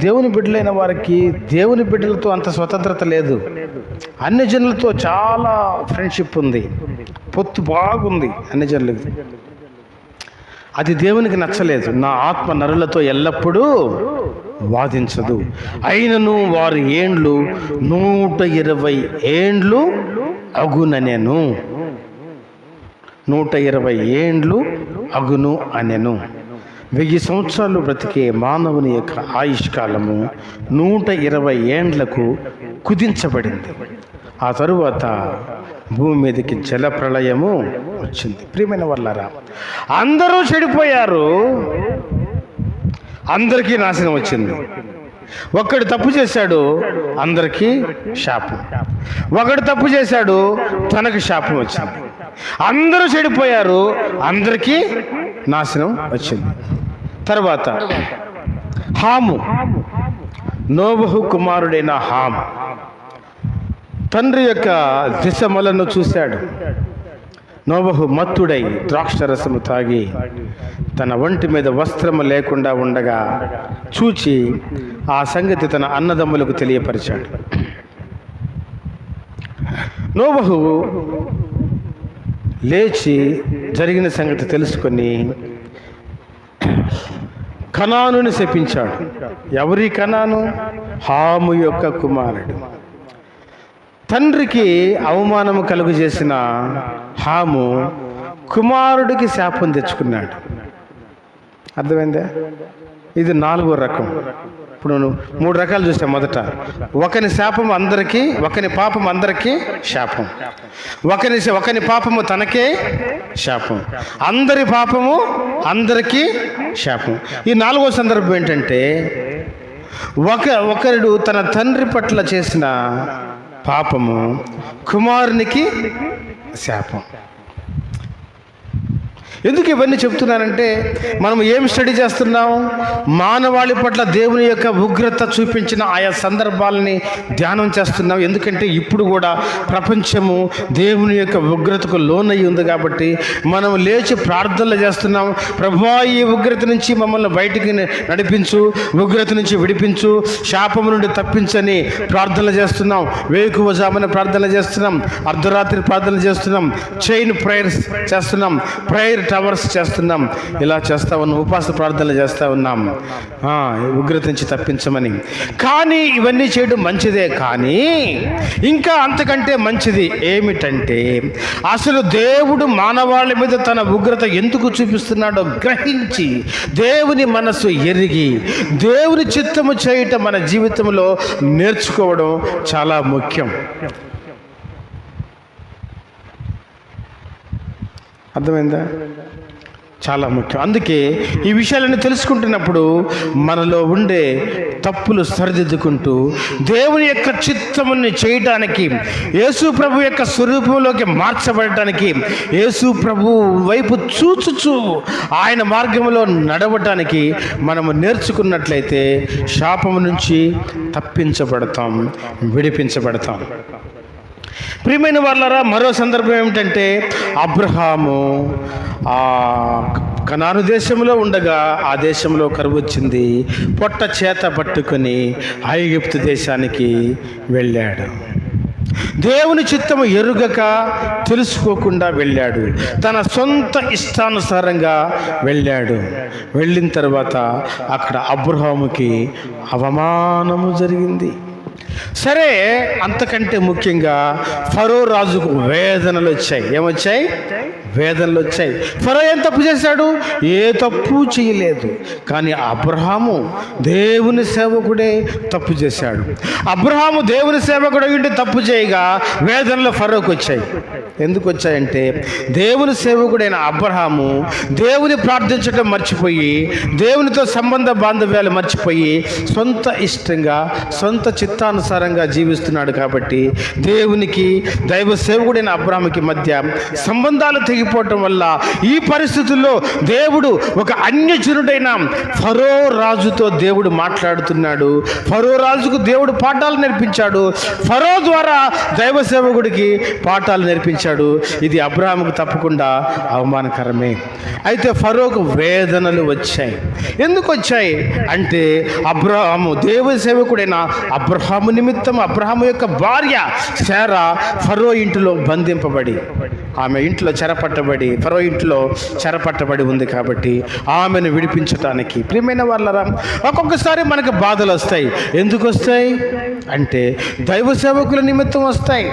దేవుని బిడ్డలైన వారికి దేవుని బిడ్డలతో అంత స్వతంత్రత లేదు. అన్ని జనులతో చాలా ఫ్రెండ్షిప్ ఉంది, పొత్తు బాగుంది అన్ని జనులకి. అది దేవునికి నచ్చలేదు. నా ఆత్మ నరులతో ఎల్లప్పుడూ వాదించదు, అయినను వారి ఏండ్లు 120 ఏండ్లు అగుననెను. 120 ఏండ్లు అగును అనెను. 1000 సంవత్సరాలు బ్రతికే మానవుని యొక్క ఆయుష్కాలము 120 ఏండ్లకు కుదించబడింది. ఆ తరువాత భూమి మీదకి జల ప్రళయము వచ్చింది. ప్రియమైన వాళ్ళారా, అందరూ చెడిపోయారు, అందరికీ నాశనం వచ్చింది. ఒక్కడు తప్పు చేశాడు, అందరికీ శాపం. ఒకడు తప్పు చేశాడు, తనకు శాపం వచ్చింది. అందరూ చెడిపోయారు, అందరికీ నాశనం వచ్చింది. తర్వాత హాము, నోబహు కుమారుడైన హాము తండ్రి యొక్క దిశమలను చూశాడు. నోబహు మత్తుడై ద్రాక్షరసము తాగి తన ఒంటి మీద వస్త్రము లేకుండా ఉండగా చూచి ఆ సంగతి తన అన్నదమ్ములకు తెలియపరిచాడు. నోబహు లేచి జరిగిన సంగతి తెలుసుకొని కనానుని శపించాడు. ఎవరి కనాను? హాము యొక్క కుమారుడు. తండ్రికి అవమానము కలుగు చేసిన హాము కుమారుడికి శాపం తెచ్చుకున్నాడు. అర్థమైందా? ఇది 4వ రకం. ఇప్పుడు 3 రకాలు చూసాం. మొదట ఒకని శాపం అందరికీ, ఒకని పాపం అందరికీ శాపం, ఒకని పాపము తనకే శాపం, అందరి పాపము అందరికీ శాపం. ఈ 4వ సందర్భం ఏంటంటే ఒకడు తన తండ్రి పట్ల చేసిన పాపము కుమారునికి శాపం. ఎందుకు ఇవన్నీ చెప్తున్నానంటే, మనం ఏం స్టడీ చేస్తున్నాం? మానవాళి పట్ల దేవుని యొక్క ఉగ్రత చూపించిన ఆయా సందర్భాలని ధ్యానం చేస్తున్నాం. ఎందుకంటే ఇప్పుడు కూడా ప్రపంచము దేవుని యొక్క ఉగ్రతకు లోనయ్యి ఉంది కాబట్టి మనం లేచి ప్రార్థనలు చేస్తున్నాం. ప్రభువా, ఈ ఉగ్రత నుంచి మమ్మల్ని బయటికి నడిపించు, ఉగ్రత నుంచి విడిపించు, శాపము నుండి తప్పించని ప్రార్థనలు చేస్తున్నాం. వేకువజామున ప్రార్థనలు చేస్తున్నాం, అర్ధరాత్రి ప్రార్థనలు చేస్తున్నాం, చైన్ ప్రేయర్స్ చేస్తున్నాం, ప్రేయర్ టవర్స్ చేస్తున్నాం. ఇలా చేస్తా ఉన్నాం, ఉపవాస ప్రార్థనలు చేస్తూ ఉన్నాం ఉగ్రత నుంచి తప్పించమని. కానీ ఇవన్నీ చేయడం మంచిదే, కానీ ఇంకా అంతకంటే మంచిది ఏమిటంటే, అసలు దేవుడు మానవాళి మీద తన ఉగ్రత ఎందుకు చూపిస్తున్నాడో గ్రహించి దేవుని మనసు ఎరిగి దేవుని చిత్తము చేయటం మన జీవితంలో నేర్చుకోవడం చాలా ముఖ్యం. అర్థమైందా? చాలా ముఖ్యం. అందుకే ఈ విషయాలను తెలుసుకుంటున్నప్పుడు మనలో ఉండే తప్పులు సరిదిద్దుకుంటూ దేవుని యొక్క చిత్తముని చేయటానికి, యేసు ప్రభు యొక్క స్వరూపంలోకి మార్చబడటానికి, యేసు ప్రభు వైపు చూచుచూ ఆయన మార్గంలో నడవటానికి మనము నేర్చుకున్నట్లయితే శాపము నుంచి తప్పించబడతాం, విడిపించబడతాం. ప్రియమైన వాళ్ళారా, మరో సందర్భం ఏమిటంటే, అబ్రహాము కనాను దేశంలో ఉండగా ఆ దేశంలో కరువు వచ్చింది. పొట్ట చేత పట్టుకొని ఐగుప్తు దేశానికి వెళ్ళాడు. దేవుని చిత్తము ఎరుగక, తెలుసుకోకుండా వెళ్ళాడు. తన సొంత ఇష్టానుసారంగా వెళ్ళాడు. వెళ్ళిన తర్వాత అక్కడ అబ్రహాముకి అవమానము జరిగింది. సరే, అంతకంటే ముఖ్యంగా ఫరో రాజుకు వేదనలు వచ్చాయి. ఏమొచ్చాయి? వేదనలు వచ్చాయి. ఫరో ఏం తప్పు చేశాడు? ఏ తప్పు చేయలేదు. కానీ అబ్రహాము దేవుని సేవకుడే తప్పు చేశాడు. అబ్రహాము దేవుని సేవకుడు అయ్యుండి తప్పు చేయగా వేదనలు ఫరోకు వచ్చాయి. ఎందుకు వచ్చాయంటే, దేవుని సేవకుడైన అబ్రహాము దేవుని ప్రార్థించడం మర్చిపోయి, దేవునితో సంబంధ బాంధవ్యాలు మర్చిపోయి, సొంత ఇష్టంగా, సొంత చిత్తానుసారంగా వాక్యానుసారంగా జీవిస్తున్నాడు కాబట్టి దేవునికి దైవ సేవకుడైన అబ్రాహాముకి మధ్య సంబంధాలు తెగిపోవటం వల్ల ఈ పరిస్థితుల్లో దేవుడు ఒక అన్యజనుడైన ఫరో రాజుతో దేవుడు మాట్లాడుతున్నాడు. ఫరో రాజుకు దేవుడు పాఠాలు నేర్పించాడు. ఫరో ద్వారా దైవ సేవకుడికి పాఠాలు నేర్పించాడు. ఇది అబ్రాహాముకు తప్పకుండా అవమానకరమే. అయితే ఫరోకు వేదనలు వచ్చాయి. ఎందుకు వచ్చాయి అంటే అబ్రాహాము దైవ సేవకుడైన అబ్రహాము నిమిత్తం అబ్రహాము యొక్క భార్య శారా ఫరో ఇంటిలో బంధింపబడి, ఆమె ఇంట్లో చెరపట్టబడి, ఫరో ఇంట్లో చెరపట్టబడి ఉంది కాబట్టి ఆమెను విడిపించటానికి ప్రియమైన వాళ్ళరా ఒక్కొక్కసారి మనకు బాధలు వస్తాయి. ఎందుకు వస్తాయి అంటే దైవ సేవకుల నిమిత్తం వస్తాయి.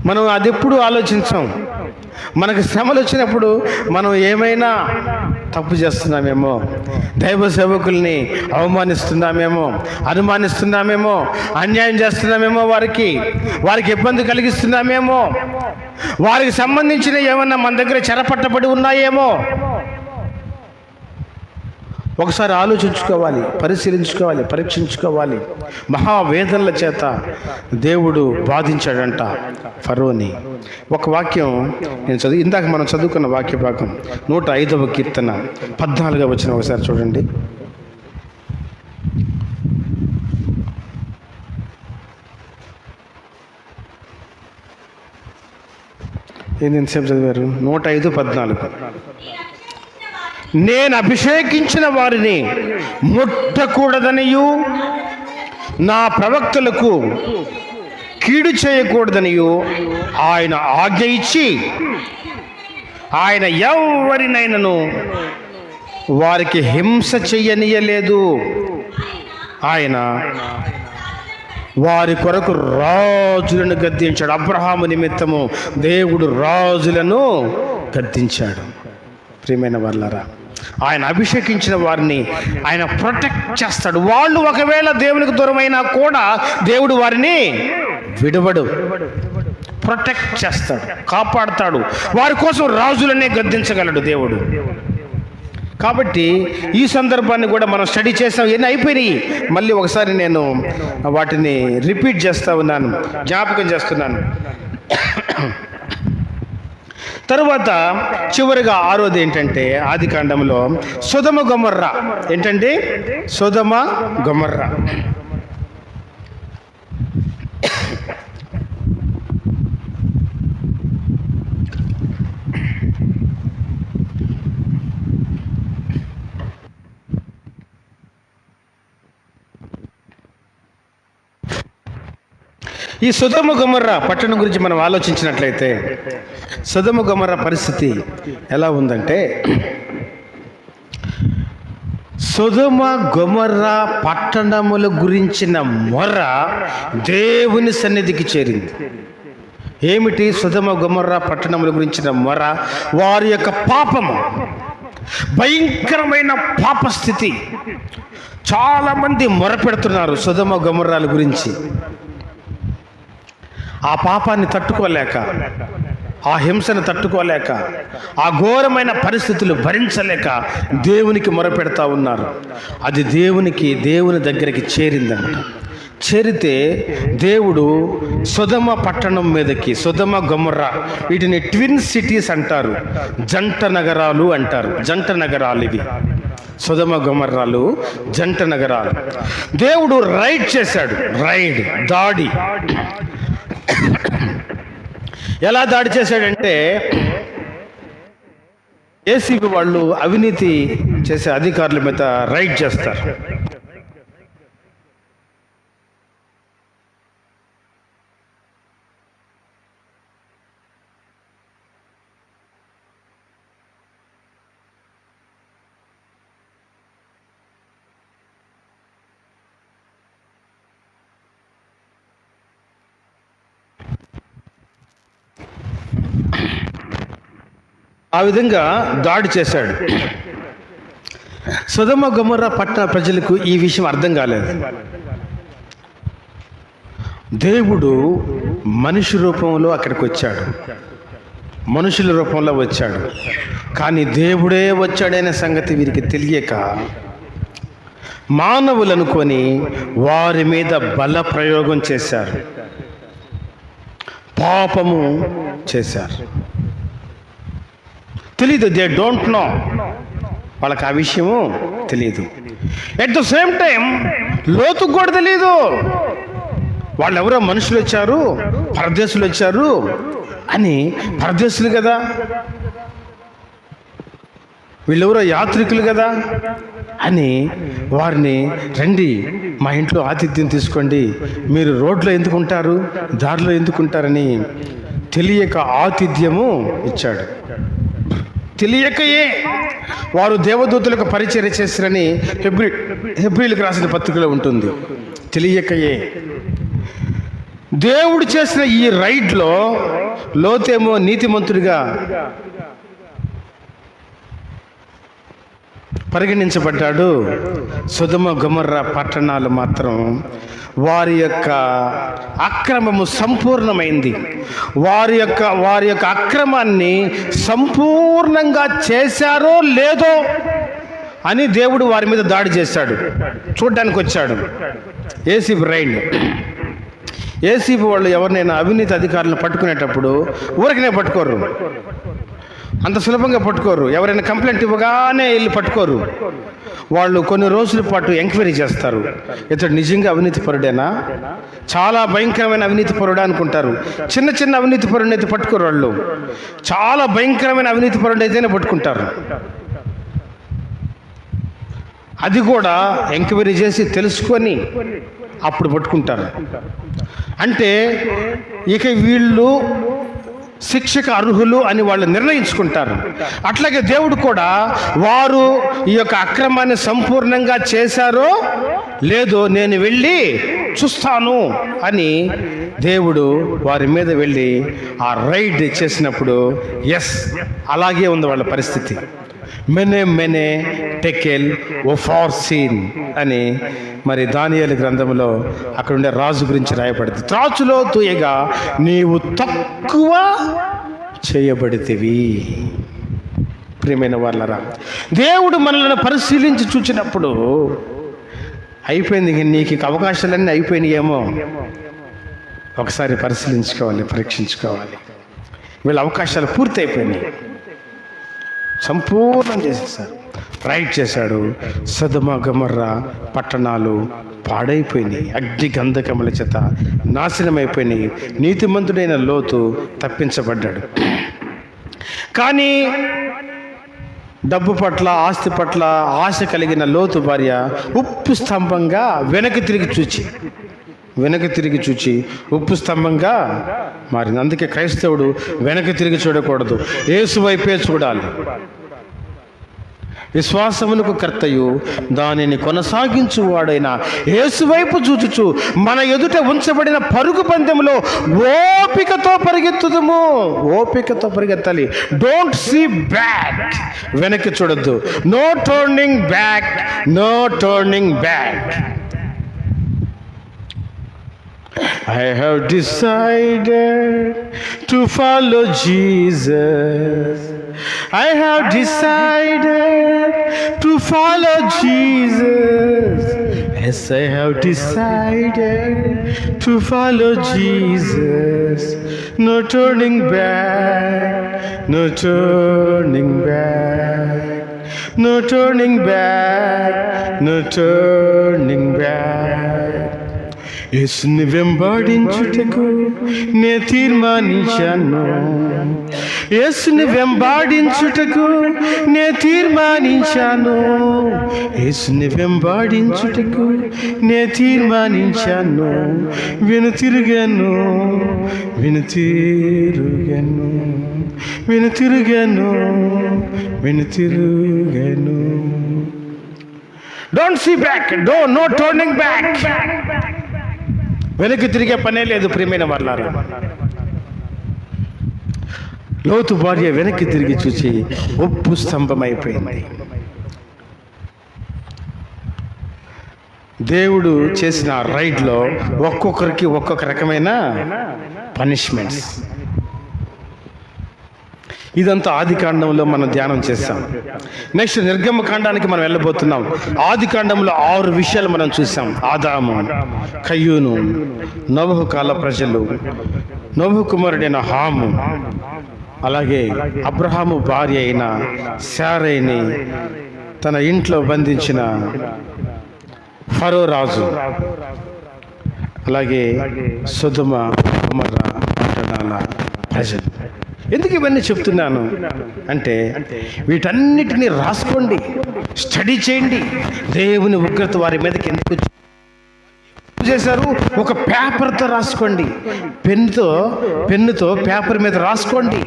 మనం అది ఎప్పుడు ఆలోచించాం. మనకు శ్రమలు వచ్చినప్పుడు మనం ఏమైనా తప్పు చేస్తున్నామేమో, దైవ సేవకుల్ని అవమానిస్తున్నామేమో, అనుమానిస్తున్నామేమో, అన్యాయం చేస్తున్నామేమో, వారికి ఇబ్బంది కలిగిస్తున్నామేమో, వారికి సంబంధించిన ఏమన్నా మన దగ్గర చెరపట్టబడి ఉన్నాయేమో. ఒకసారి ఆలోచించుకోవాలి, పరిశీలించుకోవాలి, పరీక్షించుకోవాలి. మహావేదనల చేత దేవుడు బాధించాడంట ఫరోని. ఒక వాక్యం నేను ఇందాక మనం చదువుకున్న వాక్య భాగం 105వ కీర్తన 14వ వచనం ఒకసారి చూడండి. ఎంతసేపు చదివారు? 105:14. నేను అభిషేకించిన వారిని ముట్టకూడదనియు నా ప్రవక్తలకు కీడు చేయకూడదనియు ఆయన ఆజ్ఞ ఇచ్చి ఆయన ఎవరినైనాను వారికి హింస చెయ్యనీయలేదు. ఆయన వారి కొరకు రాజులను గద్దించాడు. అబ్రహాము నిమిత్తము దేవుడు రాజులను గద్దించాడు. ప్రియమైన వాళ్ళారా, ఆయన అభిషేకించిన వారిని ఆయన ప్రొటెక్ట్ చేస్తాడు. వాళ్ళు ఒకవేళ దేవునికి దూరమైనా కూడా దేవుడు వారిని విడవడు, ప్రొటెక్ట్ చేస్తాడు, కాపాడుతాడు. వారి కోసం రాజులనే గద్దించగలడు దేవుడు. కాబట్టి ఈ సందర్భాన్ని కూడా మనం స్టడీ చేసాం. ఎన్ని అయిపోయినాయి, మళ్ళీ ఒకసారి నేను వాటిని రిపీట్ చేస్తూ ఉన్నాను, జ్ఞాపకం చేస్తున్నాను. తరువాత చివరిగా 6వది ఏంటంటే ఆదికాండంలో సొదొమ గొమొర్రా. ఏంటంటే సొదొమ గొమొర్రా. ఈ సొదొమ గొమొర్రా పట్టణం గురించి మనం ఆలోచించినట్లయితే సొదొమ గొమొర్రా పరిస్థితి ఎలా ఉందంటే, సొదొమ గొమొర్రా పట్టణముల గురించిన మొర్ర దేవుని సన్నిధికి చేరింది. ఏమిటి సొదొమ గొమొర్రా పట్టణముల గురించిన మొర్ర? వారి యొక్క పాపము, భయంకరమైన పాపస్థితి. చాలామంది మొరపెడుతున్నారు సొదొమ గొమొర్రాల గురించి. ఆ పాపాన్ని తట్టుకోలేక, ఆ హింసను తట్టుకోలేక, ఆ ఘోరమైన పరిస్థితులు భరించలేక దేవునికి మొరపెడతా ఉన్నారు. అది దేవుని దగ్గరికి చేరిందంట. చేరితే దేవుడు సొదొమ పట్టణం మీదకి, సొదొమ గొమొర్రా, వీటిని ట్విన్ సిటీస్ అంటారు, జంట నగరాలు అంటారు. జంట నగరాలు ఇవి, సొదొమ గొమొర్రాలు జంట నగరాలు. దేవుడు రైడ్ చేశాడు, దాడి. ఎలా దాడి చేశాడంటే, ఏసీబీ వాళ్ళు అవినీతి చేసే అధికారుల మీద రైడ్ చేస్తారు. ఆ విధంగా దాడి చేశాడు. సొదొమ గొమొర్రా పట్టణ ప్రజలకు ఈ విషయం అర్థం కాలేదు. దేవుడు మనిషి రూపంలో అక్కడికి వచ్చాడు, మనుషుల రూపంలో వచ్చాడు. కానీ దేవుడే వచ్చాడనే సంగతి వీరికి తెలియక మానవులనుకొని వారి మీద బల ప్రయోగం చేశారు, పాపము చేశారు. తెలీదు, దే డోంట్ నో, వాళ్ళకి ఆ విషయము తెలియదు. ఎట్ ద సేమ్ టైం లోతుకు కూడా తెలియదు. వాళ్ళు ఎవరో మనుషులు వచ్చారు, పరదేశులు వచ్చారు అని, పరదేశులు కదా, వీళ్ళెవరో యాత్రికులు కదా అని వారిని, రండి మా ఇంట్లో ఆతిథ్యం తీసుకోండి, మీరు రోడ్లో ఎందుకుంటారు, దారిలో ఎందుకుంటారని తెలియక ఆతిథ్యము ఇచ్చాడు. తెలియకయే వారు దేవదూతలకు పరిచర్య చేస్తారని హెబ్రీలకు రాసిన పత్రికలో ఉంటుంది. తెలియకయే దేవుడు చేసిన ఈ రైడ్లో లోతేమో నీతిమంతుడిగా పరిగణించబడ్డాడు. సొదొమ గొమొర్రా పట్టణాలు మాత్రం వారి యొక్క అక్రమము సంపూర్ణమైంది. వారి యొక్క అక్రమాన్ని సంపూర్ణంగా చేశారో లేదో అని దేవుడు వారి మీద దాడి చేశాడు. చూడ్డానికి వచ్చాడు ఏసీబీ రైడ్. ఏసీబీ వాళ్ళు ఎవరినైనా అవినీతి అధికారులను పట్టుకునేటప్పుడు ఊరికనే పట్టుకోరు, అంత సులభంగా పట్టుకోరు. ఎవరైనా కంప్లైంట్ ఇవ్వగానే వెళ్ళి పట్టుకోరు. వాళ్ళు కొన్ని రోజుల పాటు ఎంక్వైరీ చేస్తారు, ఇతడు నిజంగా అవినీతి పరుడేనా, చాలా భయంకరమైన అవినీతి పరుడా అనుకుంటారు. చిన్న చిన్న అవినీతి పరుడిని అయితే పట్టుకోరు వాళ్ళు, చాలా భయంకరమైన అవినీతి పరుడు అయితేనే పట్టుకుంటారు. అది కూడా ఎంక్వైరీ చేసి తెలుసుకొని అప్పుడు పట్టుకుంటారు. అంటే ఇక వీళ్ళు శిక్షకు అర్హులు అని వాళ్ళు నిర్ణయించుకుంటారు. అట్లాగే దేవుడు కూడా వారు ఈ యొక్క అక్రమాన్ని సంపూర్ణంగా చేశారో లేదో నేను వెళ్ళి చూస్తాను అని దేవుడు వారి మీద వెళ్ళి ఆ రైడ్ చేసినప్పుడు ఎస్, అలాగే ఉంది వాళ్ళ పరిస్థితి. మెనే టెకెల్ ఓఫార్సీన్ అని మరి దానియేలు గ్రంథంలో అక్కడ ఉండే రాజు గురించి రాయబడింది. త్రాచులో తూయగా నీవు తక్కువ చేయబడితివి. ప్రియమైన వాళ్ళరా, దేవుడు మనల్ని పరిశీలించి చూచినప్పుడు అయిపోయింది, నీకు అవకాశాలన్నీ అయిపోయినాయేమో, ఒకసారి పరిశీలించుకోవాలి, పరీక్షించుకోవాలి. వీళ్ళ అవకాశాలు పూర్తి అయిపోయినాయి, సంపూర్ణం చేసేసారు, రైట్ చేశాడు. సొదొమ గొమొర్రా పట్టణాలు పాడైపోయినాయి, అగ్ని గంధకముల చేత నాశనమైపోయినాయి. నీతిమంతుడైన లోతు తప్పించబడ్డాడు. కానీ డబ్బు పట్ల, ఆస్తి పట్ల ఆశ కలిగిన లోతు భార్య ఉప్పు స్తంభంగా వెనక్కి తిరిగి చూచి ఉప్పు స్తంభంగా మారింది. అందుకే క్రైస్తవుడు వెనక్కి తిరిగి చూడకూడదు, యేసు వైపే చూడాలి. విశ్వాసమునకు కర్తయు దానిని కొనసాగించువాడైన యేసు వైపు చూచుచు మన ఎదుట ఉంచబడిన పరుగు పందెంలో ఓపికతో పరిగెత్తాలి. డోంట్ సీ బ్యాక్, వెనక్కి చూడొద్దు. No turning back. I have decided to follow Jesus. I have decided to follow Jesus. Yes, I have decided to follow Jesus. No turning back. No turning back. యేసుని వెంబడించుటకు నే తీర్మానించాను. యేసుని వెంబడించుటకు నే తీర్మానించాను. వెనుతిరుగను. Don't see back. No turning back. వెనక్కి తిరిగే పనే లేదు. ప్రియమైన వాళ్ళారా, లోతు భార్య వెనక్కి తిరిగి చూసి ఉప్పు స్తంభం అయిపోయింది. దేవుడు చేసిన రైడ్లో ఒక్కొక్కరికి ఒక్కొక్క రకమైన పనిష్మెంట్స్. ఇదంతా ఆది కాండంలో మనం ధ్యానం చేస్తాం. నెక్స్ట్ నిర్గమకాండానికి మనం వెళ్ళబోతున్నాం. ఆది కాండంలో 6 విషయాలు మనం చూసాం. ఆదాము, కయ్యూను, నోబహు కాల ప్రజలు, నోబహు కుమారుడైన హాము, అలాగే అబ్రహాము భార్య అయిన శారైని తన ఇంట్లో బంధించిన ఫరో రాజు, అలాగే సొదొమ గొమొర్రా పట్టణాల ప్రజలు. ఎందుకు ఇవన్నీ చెప్తున్నాను అంటే, వీటన్నిటినీ రాసుకోండి, స్టడీ చేయండి. దేవుని ఉగ్రత వారి మీదకి ఎందుకు చేశారు? ఒక పేపర్తో రాసుకోండి, పెన్నుతో పేపర్ మీద రాసుకోండి.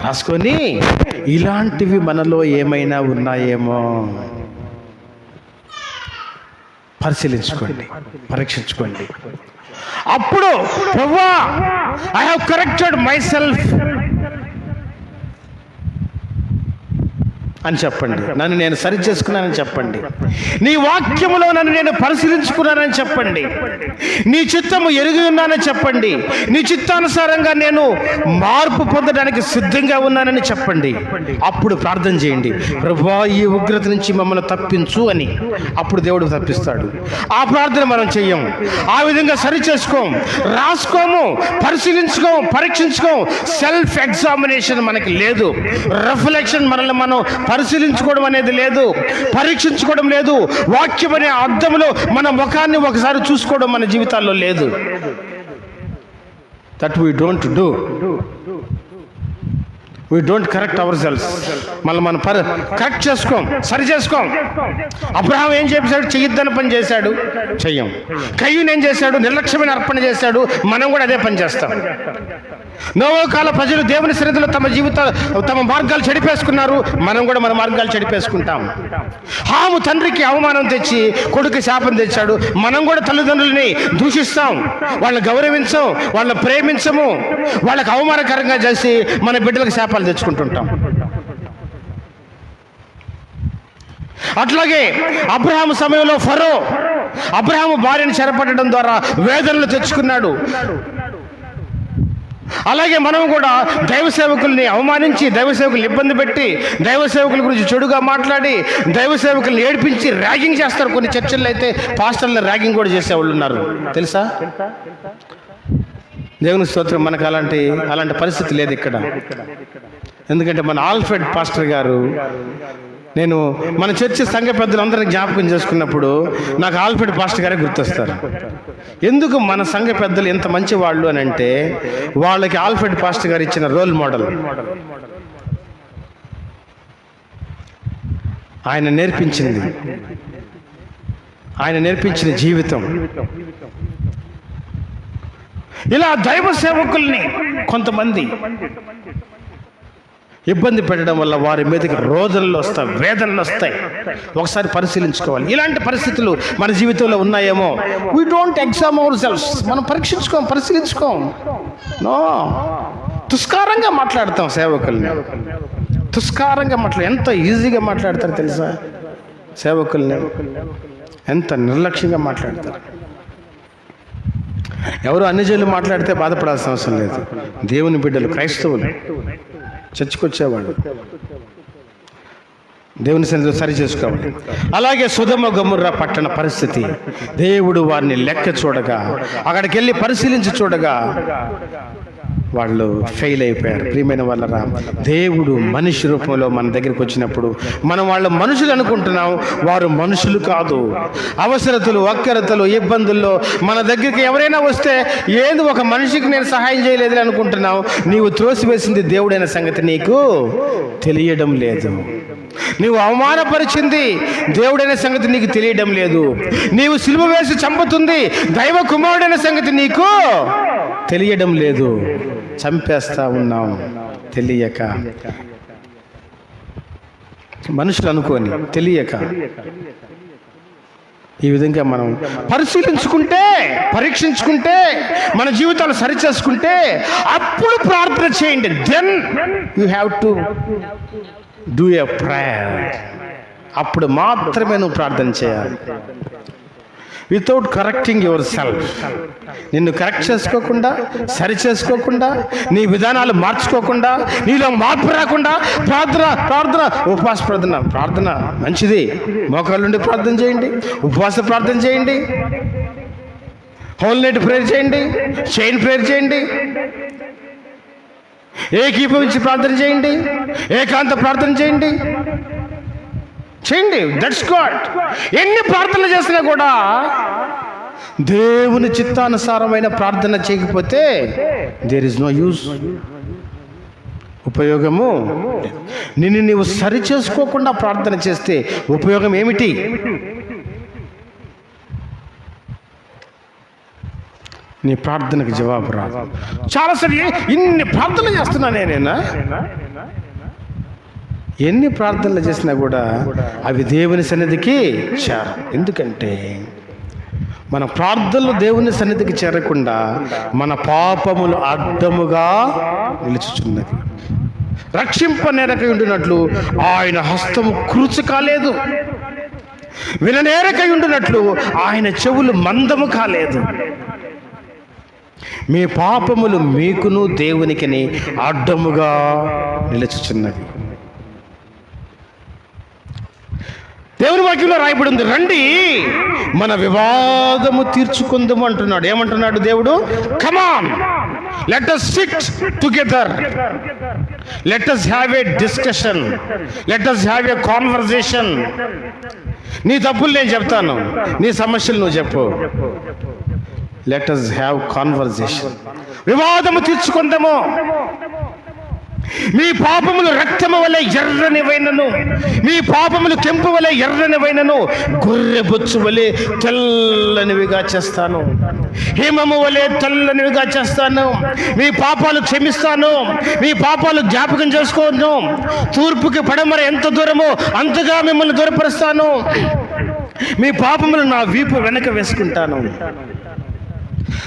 రాసుకొని ఇలాంటివి మనలో ఏమైనా ఉన్నాయేమో పరిశీలించుకోండి, పరీక్షించుకోండి. అప్పుడు ప్రభువా, I have corrected my self అని చెప్పండి. నన్ను నేను సరి చేసుకున్నానని చెప్పండి. నీ వాక్యములో నన్ను నేను పరిశీలించుకున్నానని చెప్పండి. నీ చిత్తము ఎరిగి ఉన్నానని చెప్పండి. నీ చిత్తానుసారంగా నేను మార్పు పొందడానికి సిద్ధంగా ఉన్నానని చెప్పండి. అప్పుడు ప్రార్థన చేయండి, ప్రభువా ఈ ఉగ్రత నుంచి మమ్మల్ని తప్పించు అని. అప్పుడు దేవుడు తప్పిస్తాడు. ఆ ప్రార్థన మనం చెయ్యం. ఆ విధంగా సరి చేసుకోం, రాసుకోము, పరిశీలించుకోం, పరీక్షించుకోం. సెల్ఫ్ ఎగ్జామినేషన్ మనకి లేదు. రిఫ్లెక్షన్, మనల్ని మనం పరిశీలించుకోవడం అనేది లేదు, పరీక్షించుకోవడం లేదు. వాక్యం అనే అర్థంలో మన ముఖాన్ని ఒకసారి చూసుకోవడం మన జీవితాల్లో లేదు. That we don't do. We don't correct ourselves. మనం కరెక్ట్ చేసుకోం, సరి చేసుకోం. అబ్రహాం ఏం చేశాడు? చెయ్యొద్దని పని చేశాడు, చెయ్యం. కయ్యూను ఏం చేశాడు? నిర్లక్ష్యమైన అర్పణ చేశాడు. మనం కూడా అదే పని చేస్తాం. నోవహు కాల ప్రజలు దేవుని సన్నిధిలో తమ మార్గాలు చెడిపేసుకున్నారు. మనం కూడా మన మార్గాలు చెడిపేసుకుంటాం. హాము తండ్రికి అవమానం తెచ్చి కొడుకు శాపం తెచ్చాడు. మనం కూడా తల్లిదండ్రులని దూషిస్తాం, వాళ్ళని గౌరవించం, వాళ్ళని ప్రేమించము, వాళ్ళకి అవమానకరంగా చేసి మన బిడ్డలకు శాపాలు తెచ్చుకుంటుంటాం. అట్లాగే అబ్రహాము సమయంలో ఫరో అబ్రహాము భార్యను చెరపట్టడం ద్వారా వేదనలు తెచ్చుకున్నాడు. అలాగే మనం కూడా దైవ సేవకుల్ని అవమానించి, దైవ సేవకుల్ని ఇబ్బంది పెట్టి, దైవ సేవకుల గురించి చెడుగా మాట్లాడి, దైవ సేవకుల్ని ఏడిపించి ర్యాగింగ్ చేస్తారు. కొన్ని చర్చల్లో అయితే పాస్టర్లను ర్యాగింగ్ కూడా చేసేవాళ్ళు ఉన్నారు, తెలుసా? దేవుని స్తోత్రం. మనకు అలాంటి పరిస్థితి లేదు ఇక్కడ. ఎందుకంటే మన ఆల్ఫ్రెడ్ పాస్టర్ గారు, నేను మన చర్చి సంఘ పెద్దలందరినీ జ్ఞాపకం చేసుకున్నప్పుడు నాకు ఆల్ఫ్రెడ్ పాస్టర్ గారే గుర్తొస్తారు. ఎందుకు మన సంఘ పెద్దలు ఎంత మంచి వాళ్ళు అని అంటే, వాళ్ళకి ఆల్ఫ్రెడ్ పాస్టర్ గారు ఇచ్చిన రోల్ మోడల్, ఆయన నేర్పించిన జీవితం. ఇలా దైవ సేవకుల్ని కొంతమంది ఇబ్బంది పెట్టడం వల్ల వారి మీదకి రోదనలు వస్తాయి, వేదనలు వస్తాయి. ఒకసారి పరిశీలించుకోవాలి. ఇలాంటి పరిస్థితులు మన జీవితంలో ఉన్నాయేమో. We don't exam our self. మనం పరీక్షించుకోం, పరిశీలించుకోం. నో, తుస్కారంగా మాట్లాడతాం సేవకుల్ని, తుస్కారంగా ఎంత ఈజీగా మాట్లాడతారు తెలుసా? సేవకుల్ని ఎంత నిర్లక్ష్యంగా మాట్లాడతారు. ఎవరు అన్యజనులు మాట్లాడితే బాధపడాల్సిన అవసరం లేదు. దేవుని బిడ్డలు, క్రైస్తవులు చర్చకొచ్చేవాళ్ళు దేవుని సన్నిధిలో సరి చేసుకోవాలి. అలాగే సొదొమ గొమొర్రా పట్టణ పరిస్థితి, దేవుడు వారిని లెక్క చూడగా, అక్కడికి వెళ్ళి పరిశీలించి చూడగా వాళ్ళు ఫెయిల్ అయిపోయారు. ప్రియమైన వాళ్ళరా, దేవుడు మనిషి రూపంలో మన దగ్గరికి వచ్చినప్పుడు మనం వాళ్ళు మనుషులు అనుకుంటున్నాం, వారు మనుషులు కాదు. అవసరతలు, అక్కరతలు, ఇబ్బందుల్లో మన దగ్గరికి ఎవరైనా వస్తే ఏది ఒక మనిషికి నేను సహాయం చేయలేదని అనుకుంటున్నావు. నీవు త్రోసివేసింది దేవుడైన సంగతి నీకు తెలియడం లేదు. నీవు అవమానపరిచింది దేవుడైన సంగతి నీకు తెలియడం లేదు. నీవు సిలువ వేసి చంపుతుంది దైవ కుమారుడైన సంగతి నీకు తెలియడం లేదు. చంపేస్తా ఉన్నాం తెలియక, మనుషులు అనుకోని తెలియక. ఈ విధంగా మనం పరిశీలించుకుంటే, పరీక్షించుకుంటే, మన జీవితాలు సరిచేసుకుంటే అప్పుడు ప్రార్థన చేయండి. Then you have to do a prayer. అప్పుడు మాత్రమే నువ్వు ప్రార్థన చేయాలి. Without correcting yourself. నిన్ను కరెక్ట్ చేసుకోకుండా, సరి చేసుకోకుండా, నీ విధానాలు మార్చుకోకుండా, నీలో మార్పు రాకుండా ప్రార్థన ప్రార్థన ఉపవాస ప్రార్థన మంచిది. మోకాళ్ళ నుండి ప్రార్థన చేయండి, ఉపవాస ప్రార్థన చేయండి, హోల్ నైట్ ప్రేయర్ చేయండి, చైన్ ప్రేయర్ చేయండి, ఏకీభవించి ప్రార్థన చేయండి, ఏకాంత ప్రార్థన చేయండి. That's God. ఎన్ని ప్రార్థనలు చేసినా కూడా దేవుని చిత్తానుసారమైన ప్రార్థన చేయకపోతే దేర్ ఇస్ నో యూజ్. ఉపయోగము. నిన్ను నీవు సరి చేసుకోకుండా ప్రార్థన చేస్తే ఉపయోగం ఏమిటి? నీ ప్రార్థనకు జవాబు రాదు. చాలాసార్లు ఇన్ని ప్రార్థనలు చేస్తున్నా నేనేనా? ఎన్ని ప్రార్థనలు చేసినా కూడా అవి దేవుని సన్నిధికి చేరు. ఎందుకంటే మన ప్రార్థనలు దేవుని సన్నిధికి చేరకుండా మన పాపములు అడ్డముగా నిలుచుచున్నది. రక్షింపనేరకై ఉండినట్లు ఆయన హస్తము కృచి కాలేదు, విననేరకై ఉండినట్లు ఆయన చెవులు మందము కాలేదు. మీ పాపములు మీకును దేవునికిని అడ్డముగా నిలుచుచున్నది. దేవుని వాక్యంలో రాయబడి ఉంది, రండి మన వివాదము తీర్చుకుందాము అంటున్నాడు. ఏమంటున్నాడు దేవుడు? Come on, let us sit together, let us have a discussion, let us have a conversation. నీ తప్పులు నేను చెప్తాను, నీ సమస్యలు నువ్వు చెప్పు. Let us have conversation. వివాదము తీర్చుకుందాము. మీ పాపములు రక్తము వలె ఎర్రనివైనను, మీ పాపములు కెంపు వలె ఎర్రనివైనను, గొర్రె బొచ్చు వలె తెల్లనివిగా చేస్తాను, హిమము వలె తెల్లనివిగా చేస్తాను. మీ పాపాలు క్షమిస్తాను, మీ పాపాలు జ్ఞాపకం చేసుకోను. తూర్పుకి పడమర ఎంత దూరమో అంతగా మిమ్మల్ని దూరపరుస్తాను. మీ పాపములు నా వీపు వెనక వేసుకుంటాను.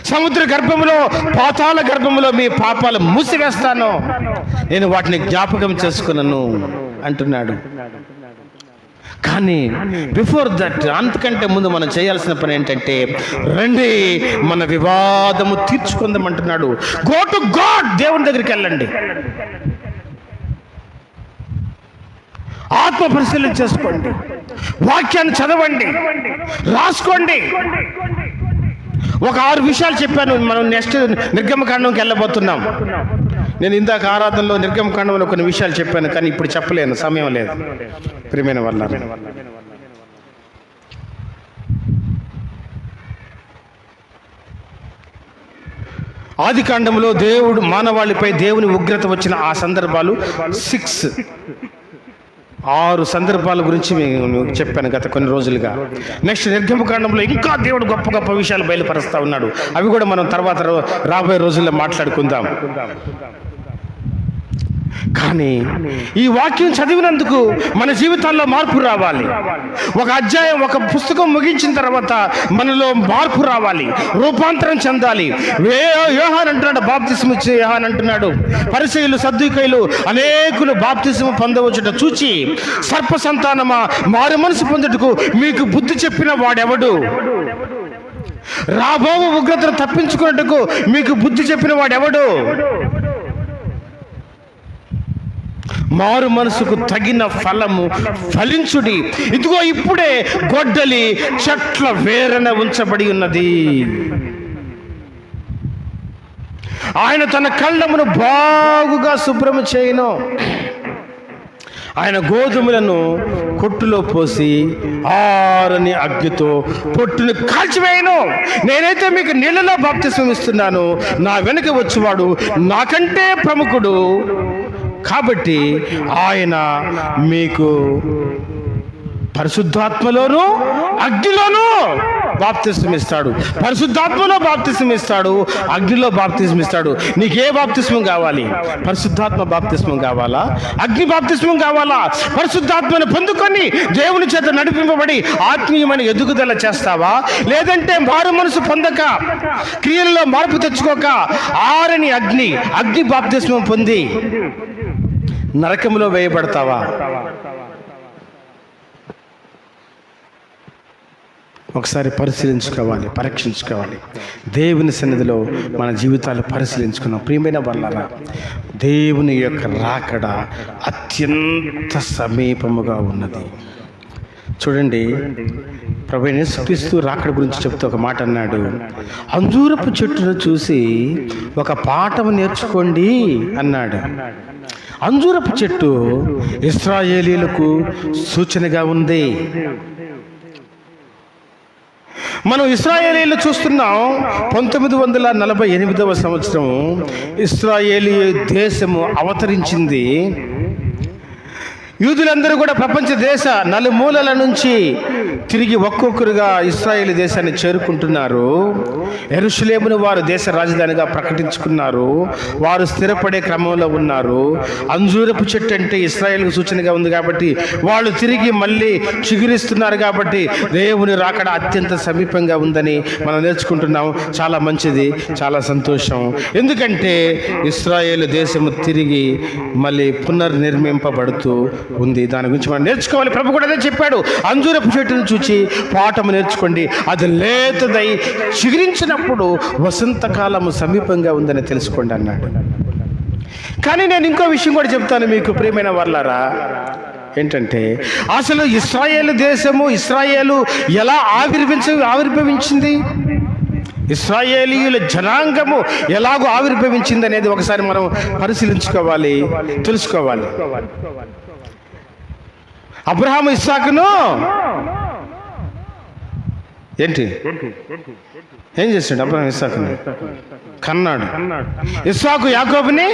సముద్ర గర్భములో, పాతాళ గర్భములో మీ పాపాలు మూసివేస్తాను, నేను వాటిని జ్ఞాపకం చేసుకున్నాను అంటున్నాడు. కానీ బిఫోర్ దట్, అంతకంటే ముందు మనం చేయాల్సిన పని ఏంటంటే, రండి మన వివాదము తీర్చుకుందాం అంటున్నాడు. Go to God. దేవుని దగ్గరికి వెళ్ళండి, ఆత్మ పరిశీలన చేసుకోండి, వాక్యాన్ని చదవండి, రాసుకోండి. ఒక 6 విషయాలు చెప్పాను. మనం నెక్స్ట్ నిర్గమకాండంకి వెళ్ళబోతున్నాం. నేను ఇందాక ఆరాధనలో నిర్గమకాండంలో కొన్ని విషయాలు చెప్పాను, కానీ ఇప్పుడు చెప్పలేను, సమయం లేదు. ప్రియమైన వల్ల ఆది కాండంలో దేవుడు మానవాళిపై దేవుని ఉగ్రత వచ్చిన ఆ సందర్భాలు 6 సందర్భాల గురించి నేను చెప్పాను గత కొన్ని రోజులుగా. నెక్స్ట్ నిర్గమకాండంలో ఇంకా దేవుడు గొప్ప గొప్ప విషయాలు బయలుపరుస్తూ ఉన్నాడు. అవి కూడా మనం తర్వాత రాబోయే రోజుల్లో మాట్లాడుకుందాం. కానీ ఈ వాక్యం చదివినందుకు మన జీవితాల్లో మార్పు రావాలి. ఒక అధ్యాయం, ఒక పుస్తకం ముగించిన తర్వాత మనలో మార్పు రావాలి, రూపాంతరం చెందాలి. యోహాన్ అంటున్నాడు, బాప్తిస్మ ఇచ్చే యోహాన్ అంటున్నాడు, పరిసయ్యులు సద్దూకయ్యులు అనేకులు బాప్తిస్మ పొందవచ్చుట చూచి, సర్ప సంతానమా, మారు మనసు పొందుటకు మీకు బుద్ధి చెప్పిన వాడెవడు? రాబో ఉగ్రతను తప్పించుకున్నట్టుకు మీకు బుద్ధి చెప్పిన వాడెవడు? మారు మనసుకు తగిన ఫలము ఫలించుడి. ఇదిగో ఇప్పుడే గొడ్డలి చెట్ల వేరన ఉంచబడి ఉన్నది. ఆయన తన కళ్ళమును బాగుగా శుభ్రము చేయను. ఆయన గోధుమలను కొట్టులో పోసి ఆరని అగ్నితో పొట్టును కాల్చివేయను. నేనైతే మీకు నీళ్ళలో బాప్తిస్మం ఇస్తున్నాను, నా వెనుక వచ్చేవాడు నాకంటే ప్రముఖుడు, కాబట్టి ఆయన మీకు పరిశుద్ధాత్మలోను అగ్నిలోను బాప్తిస్మం ఇస్తాడు. పరిశుద్ధాత్మలో బాప్తిస్మం ఇస్తాడు, అగ్నిలో బాప్తిస్మం ఇస్తాడు. నీకే బాప్తిస్మం కావాలి? పరిశుద్ధాత్మ బాప్తిస్మం కావాలా? అగ్ని బాప్తిస్మం కావాలా? పరిశుద్ధాత్మను పొందుకొని దేవుని చేత నడిపింపబడి ఆత్మీయమైన ఎదుగుదల చేస్తావా? లేదంటే మారు మనసు పొందక, క్రియల్లో మార్పు తెచ్చుకోక, ఆరని అగ్ని బాప్తిస్మం పొంది నరకంలో వేయబడతావా? ఒకసారి పరిశీలించుకోవాలి, పరీక్షించుకోవాలి. దేవుని సన్నిధిలో మన జీవితాలు పరిశీలించుకున్నాం. ప్రియమైన వాళ్ళారా, దేవుని యొక్క రాకడ అత్యంత సమీపముగా ఉన్నది. చూడండి, ప్రభువైన యేసుక్రీస్తు రాకడ గురించి చెప్తూ ఒక మాట అన్నాడు, అంజూరపు చెట్టును చూసి ఒక పాఠం నేర్చుకోండి అన్నాడు. అంజూరపు చెట్టు ఇశ్రాయేలీయులకు సూచనగా ఉంది. మనం ఇశ్రాయేలీయులు చూస్తున్నాం. 1948వ సంవత్సరం ఇశ్రాయేలీ దేశము అవతరించింది. యూదులందరూ కూడా ప్రపంచ దేశ నలుమూలల నుంచి తిరిగి ఒక్కొక్కరుగా ఇశ్రాయేలు దేశాన్ని చేరుకుంటున్నారు. యెరూషలేమును వారు దేశ రాజధానిగా ప్రకటించుకున్నారు. వారు స్థిరపడే క్రమంలో ఉన్నారు. అంజూరపు చెట్టు అంటే ఇశ్రాయేలుకు సూచనగా ఉంది కాబట్టి వాళ్ళు తిరిగి మళ్ళీ చిగురిస్తున్నారు. కాబట్టి దేవుని రాకడ అత్యంత సమీపంగా ఉందని మనం నేర్చుకుంటున్నాం. చాలా మంచిది, చాలా సంతోషం. ఎందుకంటే ఇశ్రాయేలు దేశము తిరిగి మళ్ళీ పునర్నిర్మింపబడుతూ ఉంది. దాని గురించి మనం నేర్చుకోవాలి. ప్రభు కూడా అదే చెప్పాడు, అంజూరపు చెట్టును చూచి పాఠము నేర్చుకోండి, అది లేతదై చిగురించినప్పుడు వసంతకాలము సమీపంగా ఉందని తెలుసుకోండి అన్నాడు. కానీ నేను ఇంకో విషయం కూడా చెప్తాను మీకు ప్రియమైన వాళ్ళారా. ఏంటంటే అసలు ఇశ్రాయేలు దేశము, ఇశ్రాయేలు ఎలా ఆవిర్భవించింది, ఇశ్రాయేలీయుల జనాంగము ఎలాగో ఆవిర్భవించింది అనేది ఒకసారి మనం పరిశీలించుకోవాలి, తెలుసుకోవాలి. అబ్రహాము ఇస్సాకును ఏం చేశాడు? అబ్రహాం ఇస్సాకుని కన్నాడు. ఇస్సాకు యాకోబుని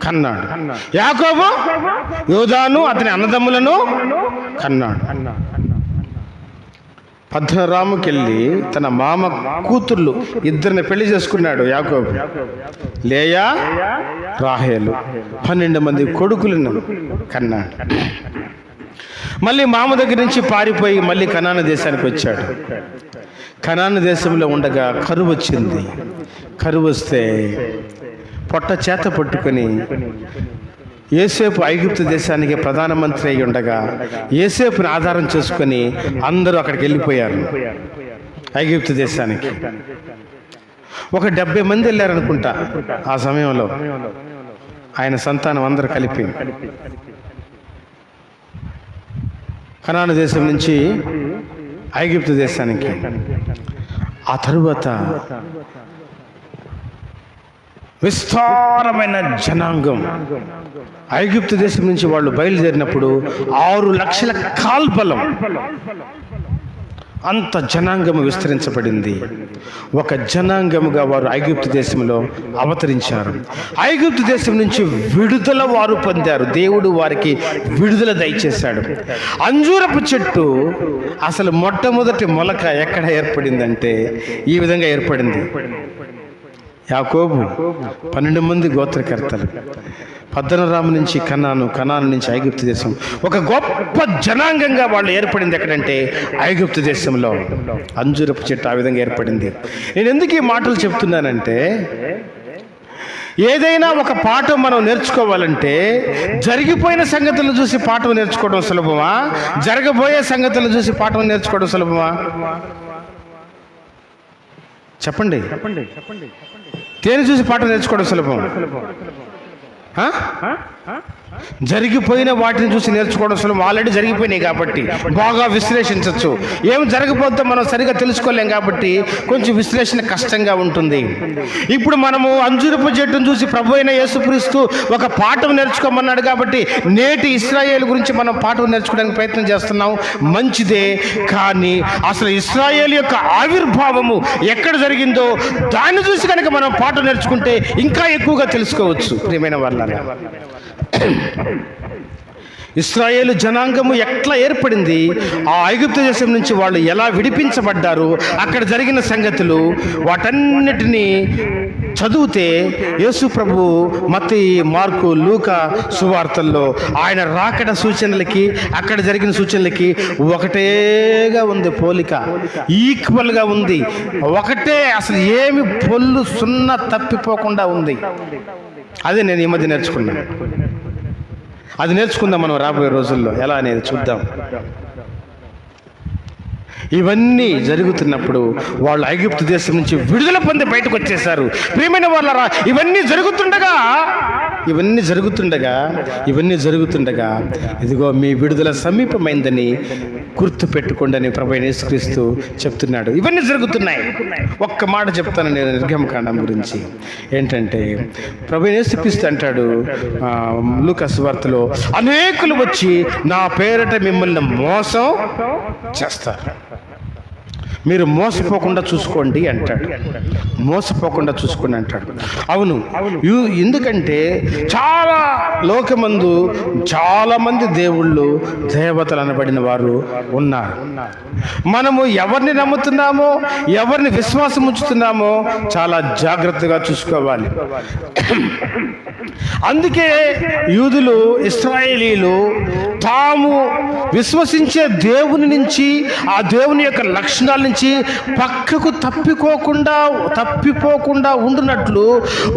కన్నాడు. యాకోబు యోదాను అతని అన్నదమ్ములను కన్నాడు. పద్మరాముకెళ్ళి తన మామ కూతుర్లు ఇద్దరిని పెళ్లి చేసుకున్నాడు యాకోబు, లేయా, రాహేలు. 12 మంది కొడుకులను కన్నాడు. మళ్ళీ మామ దగ్గర నుంచి పారిపోయి మళ్ళీ కనాను దేశానికి వచ్చాడు. కనాను దేశంలో ఉండగా కరువు వచ్చింది. కరువు వస్తే పొట్ట చేత పట్టుకొని యోసేపు ఐగుప్తు దేశానికి ప్రధానమంత్రి అయి ఉండగా యోసేపుని ఆధారం చేసుకొని అందరూ అక్కడికి వెళ్ళిపోయారు ఐగుప్తు దేశానికి. ఒక 70 మంది వెళ్ళారనుకుంటా ఆ సమయంలో, ఆయన సంతానం అందరూ కలిపి కనాను దేశం నుంచి ఐగుప్తు దేశానికి. ఆ తరువాత విస్తారమైన జనాంగం ఐగుప్తు దేశం నుంచి వాళ్ళు బయలుదేరినప్పుడు 6 లక్షల కాల్బలం, అంత జనాంగము విస్తరించబడింది. ఒక జనాంగముగా వారు ఐగుప్తు దేశంలో అవతరించారు. ఐగుప్తు దేశం నుంచి విడుదల వారు పొందారు. దేవుడు వారికి విడుదల దయచేశాడు. అంజూరపు చెట్టు అసలు మొట్టమొదటి మొలక ఎక్కడ ఏర్పడిందంటే ఈ విధంగా ఏర్పడింది. యాకోబు 12 మంది గోత్రకర్తలు, పద్దనరాము నుంచి కనాను నుంచి ఐగుప్తు దేశం, ఒక గొప్ప జనాంగంగా వాళ్ళు ఏర్పడింది. ఎక్కడంటే ఐగుప్తు దేశంలో అంజూరపు చెట్టు ఆ విధంగా ఏర్పడింది. నేను ఎందుకు ఈ మాటలు చెప్తున్నానంటే, ఏదైనా ఒక పాఠం మనం నేర్చుకోవాలంటే జరిగిపోయిన సంగతులను చూసి పాఠం నేర్చుకోవడం సులభమా, జరగబోయే సంగతులను చూసి పాఠం నేర్చుకోవడం సులభమా? చెప్పండి. దేని చూసి పాఠం నేర్చుకోవడం సులభం? జరిగిపోయిన వాటిని చూసి నేర్చుకోవడం సులభం. ఆల్రెడీ జరిగిపోయినాయి కాబట్టి బాగా విశ్లేషించవచ్చు. ఏం జరగబోద్దో మనం సరిగా తెలుసుకోలేం కాబట్టి కొంచెం విశ్లేషణ కష్టంగా ఉంటుంది. ఇప్పుడు మనము అంజూరపు చెట్టును చూసి ప్రభు అయిన యేసుక్రీస్తు ఒక పాఠం నేర్చుకోమన్నాడు కాబట్టి నేటి ఇశ్రాయేలు గురించి మనం పాఠం నేర్చుకోవడానికి ప్రయత్నం చేస్తున్నాం. మంచిదే, కానీ అసలు ఇశ్రాయేలు యొక్క ఆవిర్భావము ఎక్కడ జరిగిందో దాన్ని చూసి కనుక మనం పాఠం నేర్చుకుంటే ఇంకా ఎక్కువగా తెలుసుకోవచ్చు. ప్రియమైన వాళ్ళారా, ఇశ్రాయేలు జనాంగము ఎట్లా ఏర్పడింది, ఆ ఐగుప్తు దేశం నుంచి వాళ్ళు ఎలా విడిపించబడ్డారు, అక్కడ జరిగిన సంగతులు, వాటన్నిటినీ చదివితే యేసు ప్రభు మత్తయి, మార్కు, లూకా సువార్తల్లో ఆయన రాకడ సూచనలకి అక్కడ జరిగిన సూచనలకి ఒకటేగా ఉంది, పోలిక ఈక్వల్గా ఉంది. ఒకటే, అసలు ఏమి పొల్లు సున్నా తప్పిపోకుండా ఉంది. అదే నేను ఈ మధ్య నేర్చుకున్నాను. అది నేర్చుకుందాం మనం రాబోయే రోజుల్లో ఎలా అనేది చూద్దాం. ఇవన్నీ జరుగుతున్నప్పుడు వాళ్ళు ఐగుప్తు దేశం నుంచి విడుదల పొంది బయటకు వచ్చేసారు. ప్రియమైన వాళ్ళరా, ఇవన్నీ జరుగుతుండగా ఇదిగో మీ విడుదల సమీపమైందని గుర్తు పెట్టుకోండి అని ప్రభువైన యేసుక్రీస్తు చెప్తున్నాడు. ఇవన్నీ జరుగుతున్నాయి. ఒక్క మాట చెప్తాను నేను నిర్గమకాండం గురించి. ఏంటంటే ప్రభువైన యేసుక్రీస్తు అంటాడు లూకా సువార్తలో, అనేకులు వచ్చి నా పేరట మిమ్మల్ని మోసం చేస్తారు, మీరు మోసపోకుండా చూసుకోండి అంటాడు. అవును, ఎందుకంటే లోకమందు చాలా మంది దేవుళ్ళు, దేవతలు అనబడిన వారు ఉన్నారు. మనము ఎవరిని నమ్ముతున్నామో, ఎవరిని విశ్వాసం ఉంచుతున్నామో చాలా జాగ్రత్తగా చూసుకోవాలి. అందుకే యూదులు, ఇశ్రాయేలీలు తాము విశ్వసించే దేవుని నుంచి, ఆ దేవుని యొక్క లక్షణాల నుంచి పక్కకు తప్పిపోకుండా ఉండునట్లు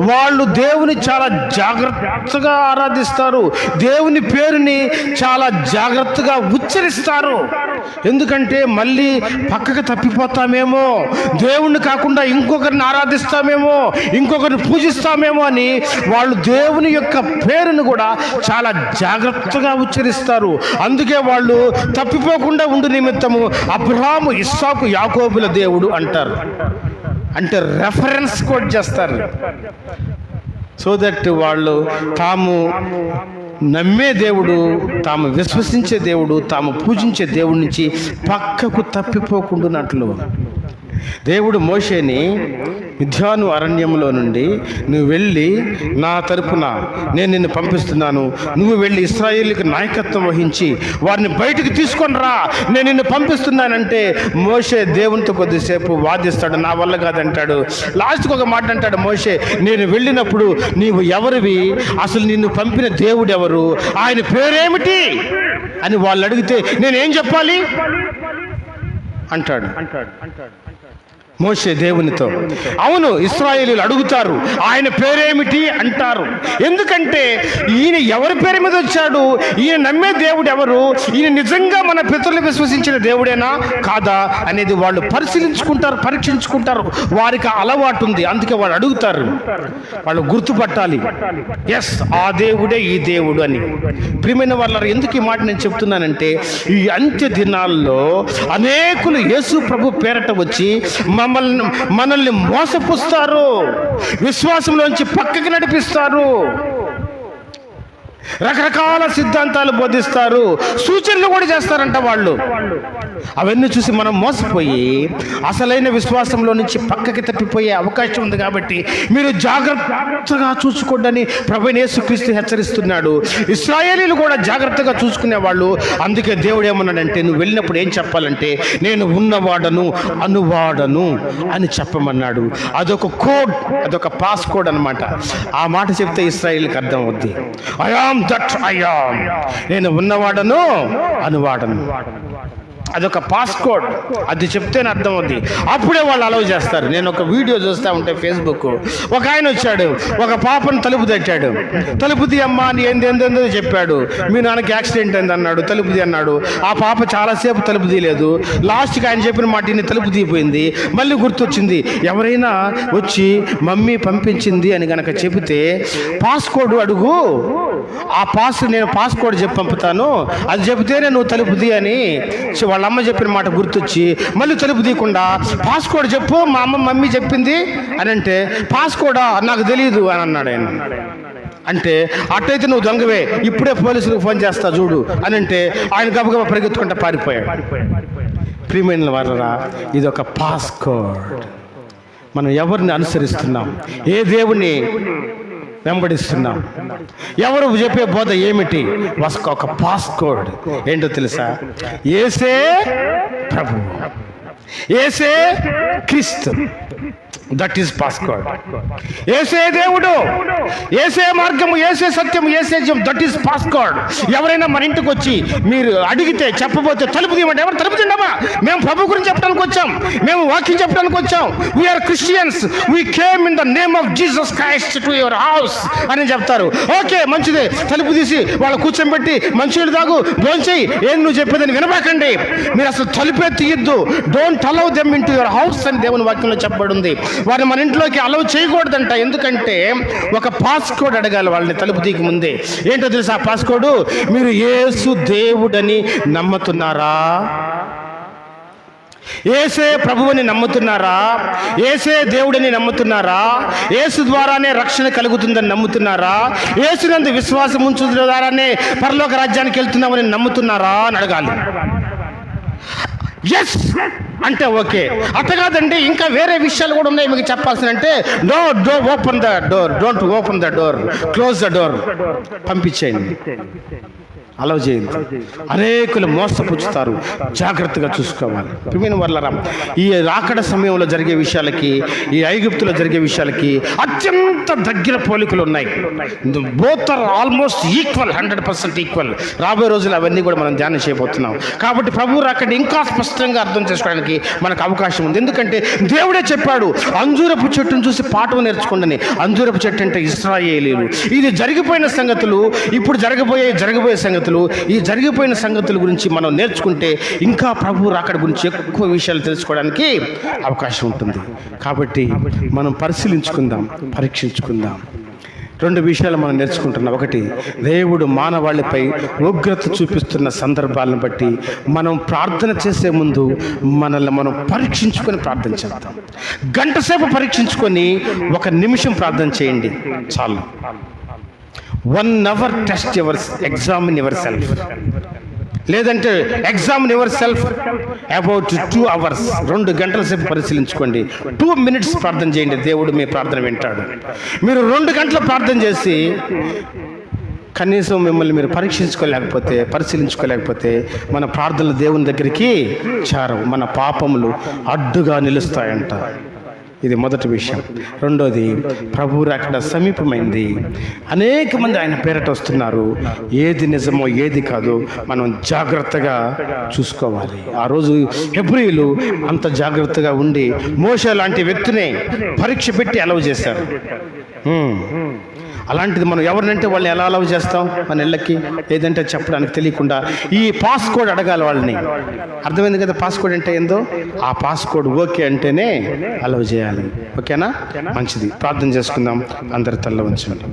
వాళ్ళు దేవుని చాలా జాగ్రత్తగా ఆరాధిస్తారు. దేవుని పేరుని చాలా జాగ్రత్తగా ఉచ్చరిస్తారు. ఎందుకంటే మళ్ళీ పక్కకు తప్పిపోతామేమో, దేవుణ్ణి కాకుండా ఇంకొకరిని ఆరాధిస్తామేమో, ఇంకొకరిని పూజిస్తామేమో అని వాళ్ళు దేవుని యొక్క పేరును కూడా చాలా జాగ్రత్తగా ఉచ్చరిస్తారు. అందుకే వాళ్ళు తప్పిపోకుండా ఉండు నిమిత్తము అబ్రహాము, ఇస్సాకు, యాకోబుల దేవుడు అంటారు. అంటే రెఫరెన్స్ కోట్ చేస్తారు. సో దట్ వాళ్ళు తాము నమ్మే దేవుడు, తాము విశ్వసించే దేవుడు, తాము పూజించే దేవుడి నుంచి పక్కకు తప్పిపోకుండానట్లు దేవుడు మోషేని మిద్యాను అరణ్యంలో నుండి, నువ్వు వెళ్ళి నా తరపున నేను నిన్ను పంపిస్తున్నాను, నువ్వు వెళ్ళి ఇశ్రాయేలుకి నాయకత్వం వహించి వారిని బయటికి తీసుకొని రా, నేను నిన్ను పంపిస్తున్నానంటే మోషే దేవునితో కొద్దిసేపు వాదిస్తాడు, నా వల్ల కాదంటాడు. లాస్ట్కి ఒక మాట అంటాడు మోషే, నేను వెళ్ళినప్పుడు నీవు ఎవరివి, అసలు నిన్ను పంపిన దేవుడు ఎవరు, ఆయన పేరేమిటి అని వాళ్ళు అడిగితే నేనేం చెప్పాలి అంటాడు మోషే దేవునితో. అవును, ఇశ్రాయేలీయులు అడుగుతారు ఆయన పేరేమిటి అంటారు. ఎందుకంటే ఈయన ఎవరి పేరు మీద వచ్చాడు, ఈయన నమ్మే దేవుడు ఎవరు, ఈయన నిజంగా మన పితరులు విశ్వసించిన దేవుడేనా కాదా అనేది వాళ్ళు పరీక్షించుకుంటారు. వారికి అలవాటు ఉంది, అందుకే వాళ్ళు అడుగుతారు. వాళ్ళు గుర్తుపట్టాలి, ఎస్ ఆ దేవుడే ఈ దేవుడు అని. ప్రియమైన వాళ్ళ, ఎందుకు ఈ మాట నేను చెప్తున్నానంటే, ఈ అంత్య దినాల్లో అనేకులు యేసు ప్రభు పేరట వచ్చి మనల్ని మోసపుస్తారు, విశ్వాసంలోంచి పక్కకి నడిపిస్తారు, రకరకాల సిద్ధాంతాలు బోధిస్తారు, సూచనలు కూడా చేస్తారంట వాళ్ళు. అవన్నీ చూసి మనం మోసపోయి అసలైన విశ్వాసంలో నుంచి పక్కకి తప్పిపోయే అవకాశం ఉంది. కాబట్టి మీరు జాగ్రత్తగా చూసుకోండి ప్రభువైన యేసుక్రీస్తు హెచ్చరిస్తున్నాడు. ఇశ్రాయేలీలు కూడా జాగ్రత్తగా చూసుకునేవాళ్ళు. అందుకే దేవుడు ఏమన్నాడంటే, నువ్వు వెళ్ళినప్పుడు ఏం చెప్పాలంటే, నేను ఉన్నవాడను అనువాడను అని చెప్పమన్నాడు. అదొక కోడ్, అదొక పాస్ కోడ్ అనమాట. ఆ మాట చెప్తే ఇశ్రాయేలుకి అర్థం అవుద్ది. I am that I am, నేను ఉన్నవాడను అనువాడను. అదొక పాస్కోడ్, అది చెప్తేనే అర్థం అవుద్ది. అప్పుడే వాళ్ళు అలౌ చేస్తారు. నేను ఒక వీడియో చూస్తూ ఉంటే ఫేస్బుక్, ఒక ఆయన వచ్చాడు, ఒక పాపను తలుపు తట్టాడు. తలుపు తీ అమ్మా అని ఏందేందో చెప్పాడు. మీ నాన్నకి యాక్సిడెంట్ అయింది అన్నాడు, తలుపు తీ అన్నాడు. ఆ పాప చాలాసేపు తలుపు తీయలేదు. లాస్ట్కి ఆయన చెప్పిన మాట ఇన్ని తలుపు తీయిపోయింది. మళ్ళీ గుర్తొచ్చింది, ఎవరైనా వచ్చి మమ్మీ పంపించింది అని గనక చెబితే పాస్కోడ్ అడుగు, ఆ నేను పాస్కోడ్ చెప్పి పంపుతాను, అది చెబితేనే నువ్వు తలుపు తీ అని వాళ్ళ అమ్మ చెప్పిన మాట గుర్తొచ్చి మళ్ళీ తలుపు తీయకుండా పాస్కోడ్ చెప్పు, మా మమ్మీ చెప్పింది అని అంటే, పాస్కోడా నాకు తెలియదు అని అన్నాడు ఆయన. అంటే అట్టయితే నువ్వు దొంగవే, ఇప్పుడే పోలీసులకు ఫోన్ చేస్తా చూడు అని అంటే ఆయన గబగబా పరిగెత్తుకుంటా పారిపోయాడు. ప్రియమైన వారరా, ఇది ఒక పాస్కోడ్. మనం ఎవరిని అనుసరిస్తున్నాం, ఏ దేవుణ్ణి వెంబడిస్తున్నాం, ఎవరు చెప్పే బోధ ఏమిటి, ఒక పాస్కోడ్. ఏంటో తెలుసా? యేసే ప్రభు, యేసే క్రీస్తు. That is passcode. ఏసే దేవుడు, ఏసే మార్గము, ఏసే సత్యము, ఏసే జీవం. That is passcode. ఎవరైనా మన ఇంటికి వచ్చి మీరు అడిగితే చెప్పబోతే తలుపు తీయమంటే ఎవరు తలుపు తిండమా? మేము ప్రభు గురించి చెప్పడానికి వచ్చాం, మేము వాక్యం చెప్పడానికి వచ్చాం. We are Christians, we came in the name of Jesus Christ to your house అని చెప్తారు. ఓకే, మంచిదే. తలుపు తీసి వాళ్ళు కూర్చోబెట్టి మంచినీళ్ళు తాగు, భోంచేయి, ఏం నువ్వు చెప్పేదని వినబాకండి. మీరు అసలు తలుపే తీయద్దు. Don't allow them in to your house అని దేవుని వాక్యంలో చెప్పబడి ఉంది. వారిని మన ఇంట్లోకి అలౌ చేయకూడదంట. ఎందుకంటే ఒక పాస్కోడ్ అడగాలి వాళ్ళని తలుపు తీయక ముందే. ఏంటో తెలుసా ఆ పాస్కోడ్? మీరు యేసు దేవుడని నమ్ముతున్నారా? ఏసే ప్రభువుని నమ్ముతున్నారా? ఏసే దేవుడిని నమ్ముతున్నారా? యేసు ద్వారానే రక్షణ కలుగుతుందని నమ్ముతున్నారా? యేసునందు విశ్వాసం ఉంచు ద్వారానే పరలోక రాజ్యానికి వెళ్తున్నామని నమ్ముతున్నారా అని అడగాలి. ఎస్ అంటే ఓకే. అట్ట కాదండి, ఇంకా వేరే విషయాలు కూడా ఉన్నాయి మీకు చెప్పాల్సిన అంటే, open the door, don't open the door, close the door, పంపించేయండి, అలౌ చేయండి. అనేకులు మోసపుచ్చుతారు, జాగ్రత్తగా చూసుకోవాలి. ప్రియమైన వాళ్ళరా, ఈ రాకడ సమయంలో జరిగే విషయాలకి, ఈ ఐగుప్తులో జరిగే విషయాలకి అత్యంత దగ్గర పోలికలు ఉన్నాయి. Both are almost equal, 100% equal. రాబోయే రోజులు అవన్నీ కూడా మనం ధ్యానం చేయబోతున్నాం. కాబట్టి ప్రభు రాకడ ఇంకా స్పష్టంగా అర్థం చేసుకోవడానికి మనకు అవకాశం ఉంది. ఎందుకంటే దేవుడే చెప్పాడు, అంజూరపు చెట్టును చూసి పాఠం నేర్చుకోండి. అంజూరపు చెట్టు అంటే ఇశ్రాయేలీయులు. ఇది జరిగిపోయిన సంగతులు, ఇప్పుడు జరగబోయే సంగతులు. ఈ జరిగిపోయిన సంగతుల గురించి మనం నేర్చుకుంటే ఇంకా ప్రభు రాకడ గురించి ఎక్కువ విషయాలు తెలుసుకోవడానికి అవకాశం ఉంటుంది. కాబట్టి మనం పరిశీలించుకుందాం, పరీక్షించుకుందాం. 2 విషయాలు మనం నేర్చుకుంటున్నాం. ఒకటి, దేవుడు మానవాళిపై ఉగ్రత చూపిస్తున్న సందర్భాలను బట్టి మనం ప్రార్థన చేసే ముందు మనల్ని మనం పరీక్షించుకొని ప్రార్థన చేద్దాం. గంట సేపు పరీక్షించుకొని 1 నిమిషం ప్రార్థన చేయండి చాలు. 1 hour test examine yourself. లేదంటే examine yourself about 2 hours. 2 గంటల సేపు పరిశీలించుకోండి. 2 minutes ప్రార్థన చేయండి, దేవుడు మీ ప్రార్థన వింటాడు. మీరు 2 గంటలు ప్రార్థన చేసి కనీసం మిమ్మల్ని మీరు పరిశీలించుకోలేకపోతే మన ప్రార్థనలు దేవుని దగ్గరికి చేరవు, మన పాపములు అడ్డుగా నిలుస్తాయంట. ఇది మొదటి విషయం. రెండోది, ప్రభు రాకడ సమీపమైంది. అనేక మంది ఆయన పేరట వస్తున్నారు. ఏది నిజమో ఏది కాదో మనం జాగ్రత్తగా చూసుకోవాలి. ఆ రోజు హెబ్రీయులు అంత జాగ్రత్తగా ఉండి మోషే లాంటి వ్యక్తిని పరీక్ష పెట్టి అలౌ చేశారు. అలాంటిది మనం ఎవరినంటే వాళ్ళని ఎలా అలౌ చేస్తాం? మన ఇళ్ళకి ఏదంటే చెప్పడానికి తెలియకుండా ఈ పాస్కోడ్ అడగాలి వాళ్ళని. అర్థమైంది కదా పాస్కోడ్ అంటే ఏందో? ఆ పాస్కోడ్ ఓకే అంటేనే అలౌ చేయాలి. ఓకేనా? మంచిది. ప్రార్థన చేసుకుందాం. అందరి తల్ల వంచండి.